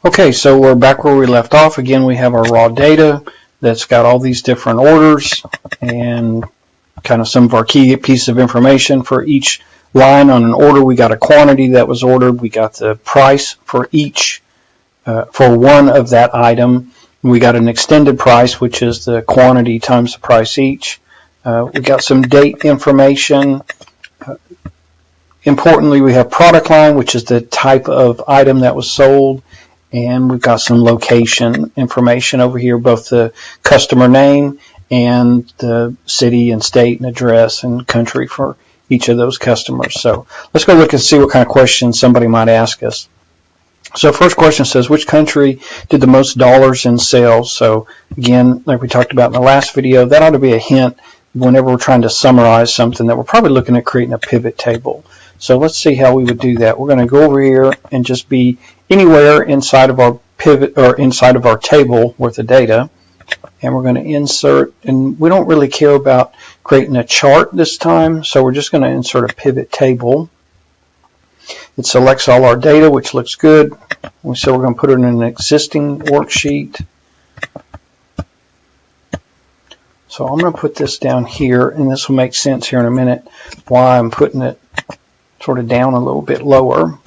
Okay, so we're back where we left off. Again, we have our raw data that's got all these different orders and kind of some of our key pieces of information for each line on an order. We got a quantity that was ordered. We got the price for each, for one of that item. We got an extended price, which is the quantity times the price each. We got some date information. Importantly, we have product line, which is the type of item that was sold. And we've got some location information over here, both the customer name and the city and state and address and country for each of those customers. So let's go look and see what kind of questions somebody might ask us. So first question says, which country did the most dollars in sales? So again, like we talked about in the last video, that ought to be a hint whenever we're trying to summarize something that we're probably looking at creating a pivot table. So let's see how we would do that. We're going to go over here and just be anywhere inside of our pivot or inside of our table worth of data. And we're going to insert, and we don't really care about creating a chart this time, so we're just going to insert a pivot table. It selects all our data, which looks good. So we're going to put it in an existing worksheet. So I'm going to put this down here, and this will make sense here in a minute why I'm putting it sort of down a little bit lower.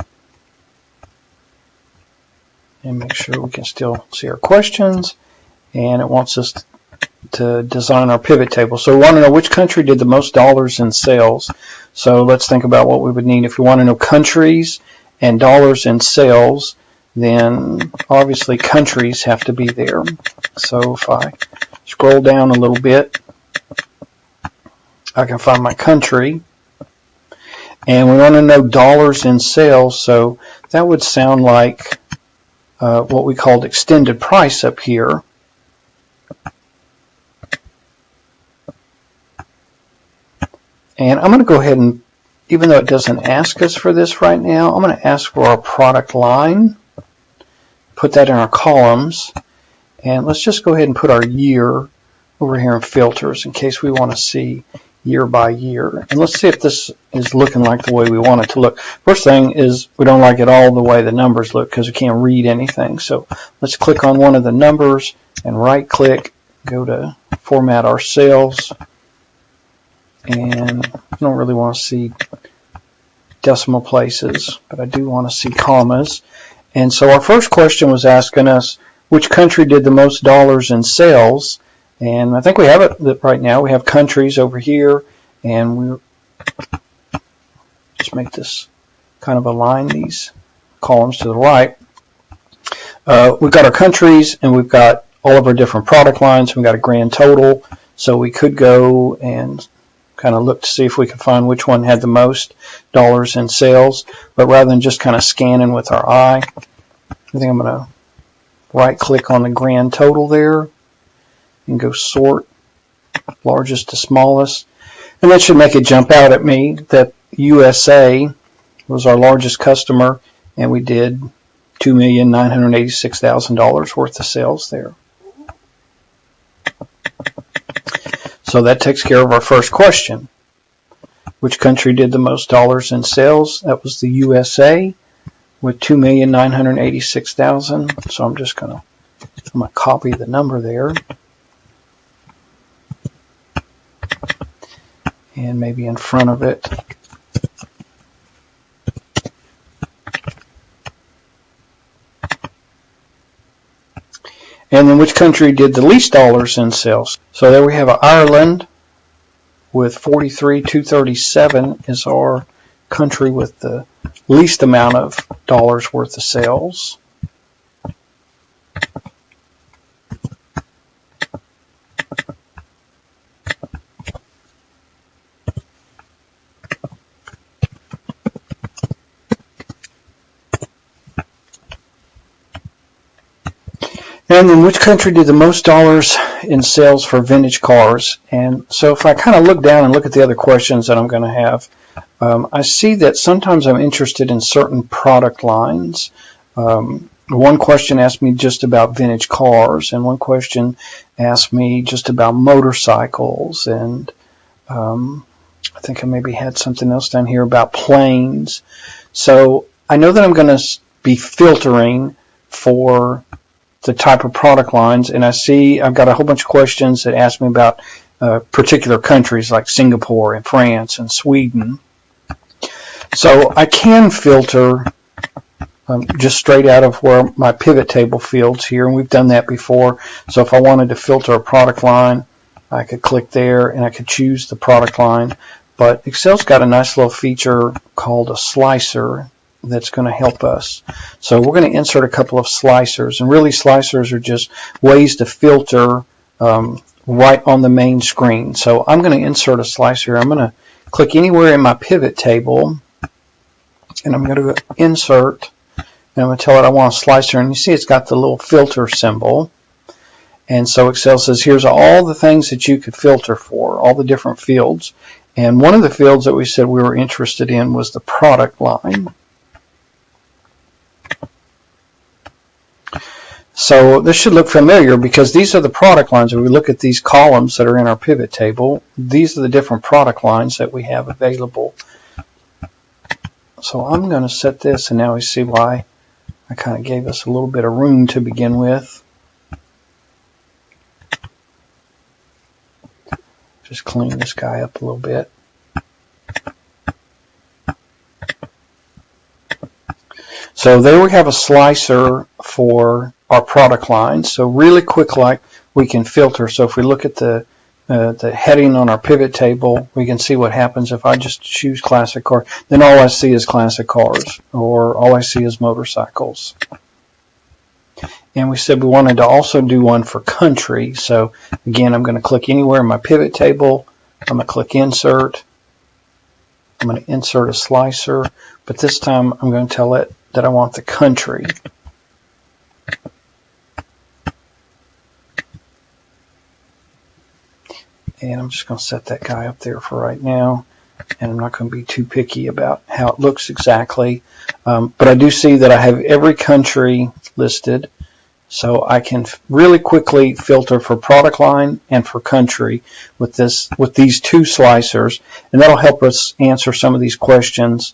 And make sure we can still see our questions. And it wants us to design our pivot table. So we want to know which country did the most dollars in sales. So let's think about what we would need. If we want to know countries and dollars in sales, then obviously countries have to be there. So if I scroll down a little bit, I can find my country. And we want to know dollars in sales, so that would sound like what we called extended price up here. And I'm going to go ahead and, even though it doesn't ask us for this right now, I'm going to ask for our product line, put that in our columns, and let's just go ahead and put our year over here in filters in case we want to see year by year. And let's see if this is looking like the way we want it to look. First thing is we don't like it all the way the numbers look because we can't read anything. So let's click on one of the numbers and right click, go to format our cells. And I don't really want to see decimal places, but I do want to see commas. And so our first question was asking us which country did the most dollars in sales. And I think we have it right now. We have countries over here, and we just make this kind of align these columns to the right. We've got our countries, and we've got all of our different product lines. We've got a grand total, so we could go and kind of look to see if we could find which one had the most dollars in sales. But rather than just kind of scanning with our eye, I think I'm going to right-click on the grand total there and go sort largest to smallest. And that should make it jump out at me that USA was our largest customer, and we did $2,986,000 worth of sales there. So that takes care of our first question. Which country did the most dollars in sales? That was the USA with $2,986,000. So I'm going to copy the number there. And maybe in front of it. And then which country did the least dollars in sales? So there we have Ireland with 43,237 is our country with the least amount of dollars worth of sales. And then which country did the most dollars in sales for vintage cars? And so if I kind of look down and look at the other questions that I'm going to have, I see that sometimes I'm interested in certain product lines. One question asked me just about vintage cars, and one question asked me just about motorcycles, and I think I maybe had something else down here about planes. So I know that I'm going to be filtering for the type of product lines, and I see I've got a whole bunch of questions that ask me about particular countries like Singapore and France and Sweden. So I can filter just straight out of where my pivot table fields here, and we've done that before. So if I wanted to filter a product line, I could click there and I could choose the product line. But Excel's got a nice little feature called a slicer that's going to help us. So we're going to insert a couple of slicers, and really slicers are just ways to filter right on the main screen. So I'm going to insert a slicer. I'm going to click anywhere in my pivot table, and I'm going to go insert, and I'm going to tell it I want a slicer, and you see it's got the little filter symbol. And so Excel says here's all the things that you could filter for, all the different fields. And one of the fields that we said we were interested in was the product line. So this should look familiar because these are the product lines. If we look at these columns that are in our pivot table, these are the different product lines that we have available. So I'm going to set this, and now we see why I kind of gave us a little bit of room to begin with. Just clean this guy up a little bit. So there we have a slicer for our product line. So really quick, like we can filter. So if we look at the heading on our pivot table, we can see what happens if I just choose classic car. Then all I see is classic cars, or all I see is motorcycles. And we said we wanted to also do one for country. So again, I'm going to click anywhere in my pivot table. I'm going to click insert. I'm going to insert a slicer, but this time I'm going to tell it that I want the country. And I'm just going to set that guy up there for right now. And I'm not going to be too picky about how it looks exactly. But I do see that I have every country listed. So I can really quickly filter for product line and for country with these two slicers, and that'll help us answer some of these questions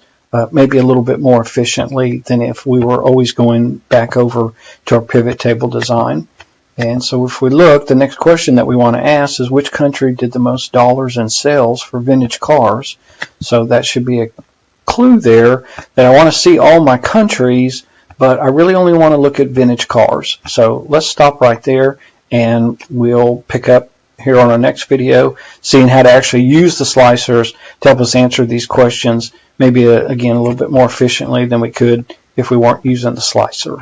maybe a little bit more efficiently than if we were always going back over to our pivot table design. And so if we look, the next question that we want to ask is which country did the most dollars in sales for vintage cars? So that should be a clue there that I want to see all my countries, but I really only want to look at vintage cars. So let's stop right there, and we'll pick up here on our next video, seeing how to actually use the slicers to help us answer these questions, maybe again a little bit more efficiently than we could if we weren't using the slicer.